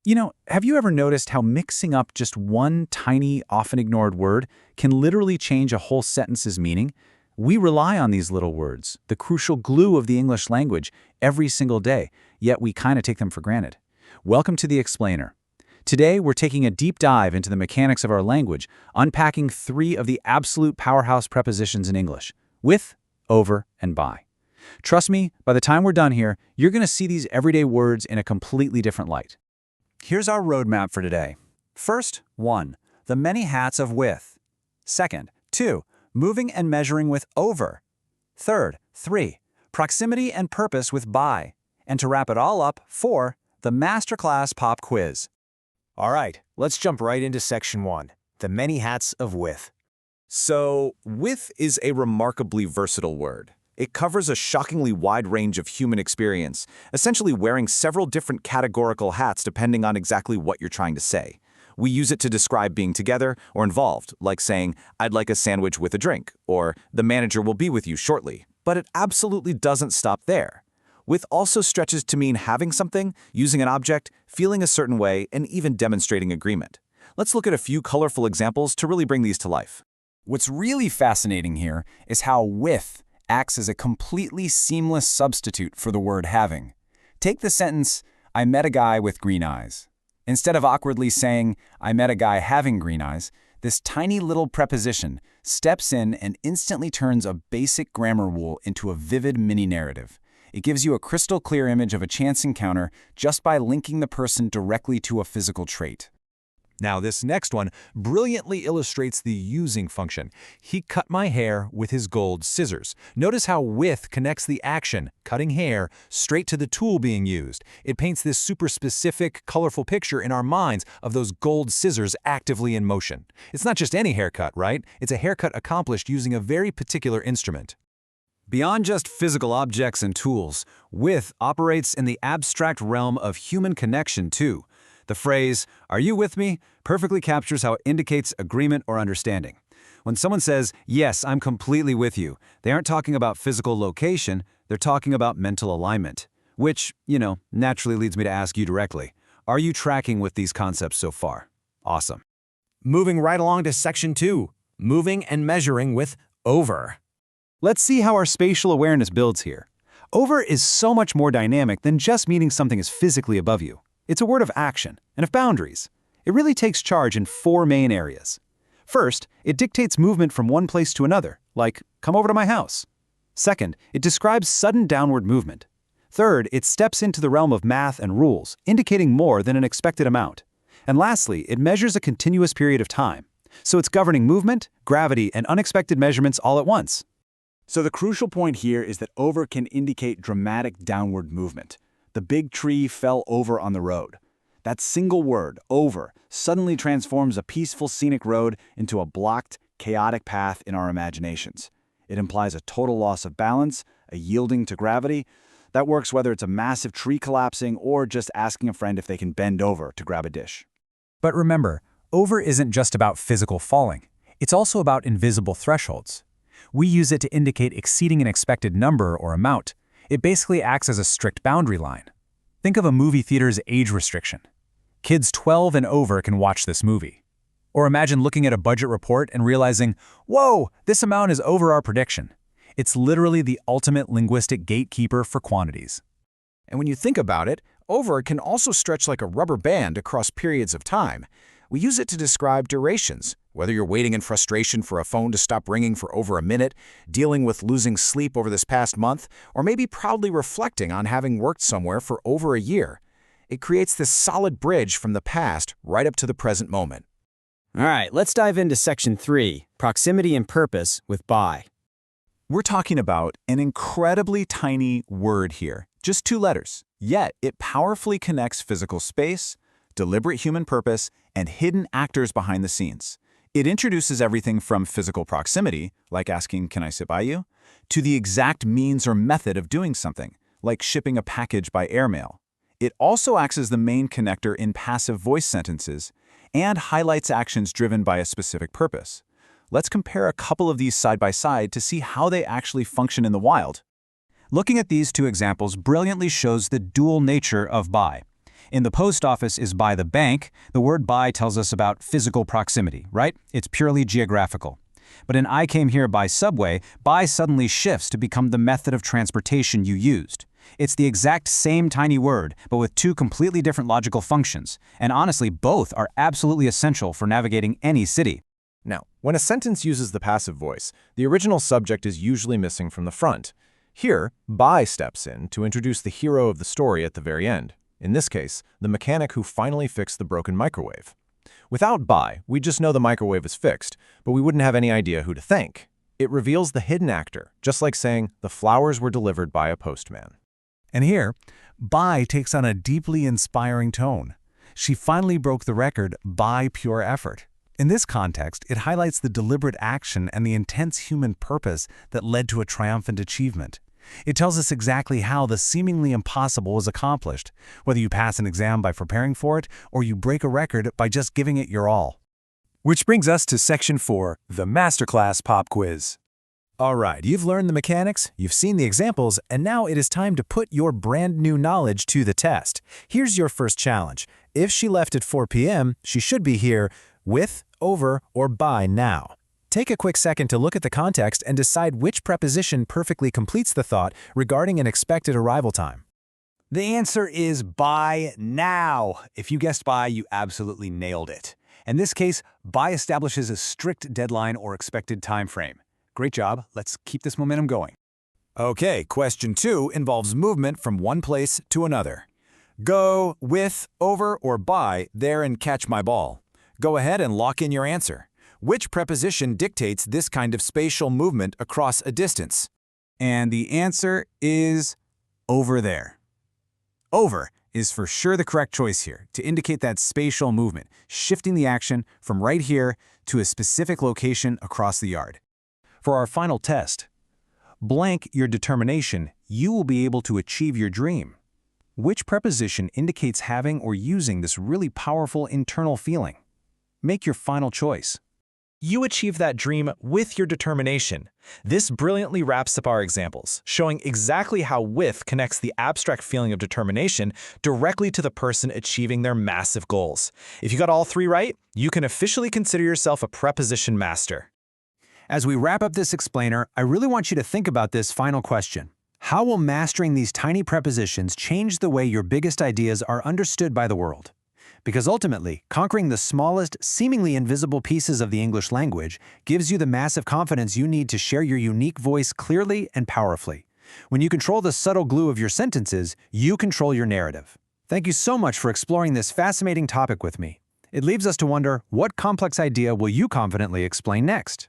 Have you ever noticed how mixing up just one tiny, often ignored word can literally change a whole sentence's meaning? We rely on these little words, the crucial glue of the English language, every single day, yet we kind of take them for granted. Welcome to The Explainer. Today, we're taking a deep dive into the mechanics of our language, unpacking 3 of the absolute powerhouse prepositions in English: with, over, and by. Trust me, by the time we're done here, you're going to see these everyday words in a completely different light. Here's our roadmap for today. First, 1. The many hats of with. Second, 2. Moving and measuring with over. Third, 3. Proximity and purpose with by. And to wrap it all up, 4. The Masterclass Pop Quiz. All right, let's jump right into section 1, the many hats of with. So, with is a remarkably versatile word. It covers a shockingly wide range of human experience, essentially wearing several different categorical hats depending on exactly what you're trying to say. We use it to describe being together or involved, like saying, "I'd like a sandwich with a drink," or "the manager will be with you shortly." But it absolutely doesn't stop there. With also stretches to mean having something, using an object, feeling a certain way, and even demonstrating agreement. Let's look at a few colorful examples to really bring these to life. What's really fascinating here is how with acts as a completely seamless substitute for the word having. Take the sentence, "I met a guy with green eyes." Instead of awkwardly saying, "I met a guy having green eyes," this tiny little preposition steps in and instantly turns a basic grammar rule into a vivid mini-narrative. It gives you a crystal clear image of a chance encounter just by linking the person directly to a physical trait. Now, this next one brilliantly illustrates the using function. He cut my hair with his gold scissors. Notice how with connects the action, cutting hair, straight to the tool being used. It paints this super specific, colorful picture in our minds of those gold scissors actively in motion. It's not just any haircut, right? It's a haircut accomplished using a very particular instrument. Beyond just physical objects and tools, with operates in the abstract realm of human connection too. The phrase, "Are you with me?" perfectly captures how it indicates agreement or understanding. When someone says, "Yes, I'm completely with you," they aren't talking about physical location, they're talking about mental alignment. Which, naturally leads me to ask you directly, are you tracking with these concepts so far? Awesome. Moving right along to section 2, moving and measuring with over. Let's see how our spatial awareness builds here. Over is so much more dynamic than just meaning something is physically above you. It's a word of action and of boundaries. It really takes charge in 4 main areas. First, it dictates movement from one place to another, like, "Come over to my house." Second, it describes sudden downward movement. Third, it steps into the realm of math and rules, indicating more than an expected amount. And lastly, it measures a continuous period of time. So it's governing movement, gravity, and unexpected measurements all at once. So the crucial point here is that over can indicate dramatic downward movement. The big tree fell over on the road. That single word, over, suddenly transforms a peaceful scenic road into a blocked, chaotic path in our imaginations. It implies a total loss of balance, a yielding to gravity. That works whether it's a massive tree collapsing or just asking a friend if they can bend over to grab a dish. But remember, over isn't just about physical falling. It's also about invisible thresholds. We use it to indicate exceeding an expected number or amount. It basically acts as a strict boundary line. Think of a movie theater's age restriction. Kids 12 and over can watch this movie. Or imagine looking at a budget report and realizing, "Whoa, this amount is over our prediction." It's literally the ultimate linguistic gatekeeper for quantities. And when you think about it, over can also stretch like a rubber band across periods of time. We use it to describe durations, whether you're waiting in frustration for a phone to stop ringing for over a minute, dealing with losing sleep over this past month, or maybe proudly reflecting on having worked somewhere for over a year. It creates this solid bridge from the past right up to the present moment. All right, let's dive into section 3, proximity and purpose with by. We're talking about an incredibly tiny word here, just 2 letters, yet it powerfully connects physical space, deliberate human purpose, and hidden actors behind the scenes. It introduces everything from physical proximity, like asking, "Can I sit by you?" to the exact means or method of doing something, like shipping a package by airmail. It also acts as the main connector in passive voice sentences and highlights actions driven by a specific purpose. Let's compare a couple of these side by side to see how they actually function in the wild. Looking at these 2 examples brilliantly shows the dual nature of by. In the post office is by the bank, the word by tells us about physical proximity, right? It's purely geographical. But in I came here by subway, by suddenly shifts to become the method of transportation you used. It's the exact same tiny word, but with two completely different logical functions, and honestly, both are absolutely essential for navigating any city. Now, when a sentence uses the passive voice, the original subject is usually missing from the front. Here, by steps in to introduce the hero of the story at the very end. In this case, the mechanic who finally fixed the broken microwave. Without by, we just know the microwave is fixed, but we wouldn't have any idea who to thank. It reveals the hidden actor, just like saying the flowers were delivered by a postman. And here, by takes on a deeply inspiring tone. She finally broke the record by pure effort. In this context, it highlights the deliberate action and the intense human purpose that led to a triumphant achievement. It tells us exactly how the seemingly impossible was accomplished, whether you pass an exam by preparing for it or you break a record by just giving it your all. Which brings us to Section 4, the Masterclass Pop Quiz. All right, you've learned the mechanics, you've seen the examples, and now it is time to put your brand new knowledge to the test. Here's your first challenge. If she left at 4 p.m., she should be here with, over, or by now. Take a quick second to look at the context and decide which preposition perfectly completes the thought regarding an expected arrival time. The answer is by now. If you guessed by, you absolutely nailed it. In this case, by establishes a strict deadline or expected time frame. Great job. Let's keep this momentum going. Okay, question 2 involves movement from one place to another. Go with, over, or by there and catch my ball. Go ahead and lock in your answer. Which preposition dictates this kind of spatial movement across a distance? And the answer is over there. Over is for sure the correct choice here to indicate that spatial movement, shifting the action from right here to a specific location across the yard. For our final test, blank your determination, you will be able to achieve your dream. Which preposition indicates having or using this really powerful internal feeling? Make your final choice. You achieve that dream with your determination. This brilliantly wraps up our examples, showing exactly how with connects the abstract feeling of determination directly to the person achieving their massive goals. If you got all 3 right, you can officially consider yourself a preposition master. As we wrap up this explainer, I really want you to think about this final question. How will mastering these tiny prepositions change the way your biggest ideas are understood by the world? Because ultimately, conquering the smallest, seemingly invisible pieces of the English language gives you the massive confidence you need to share your unique voice clearly and powerfully. When you control the subtle glue of your sentences, you control your narrative. Thank you so much for exploring this fascinating topic with me. It leaves us to wonder, what complex idea will you confidently explain next?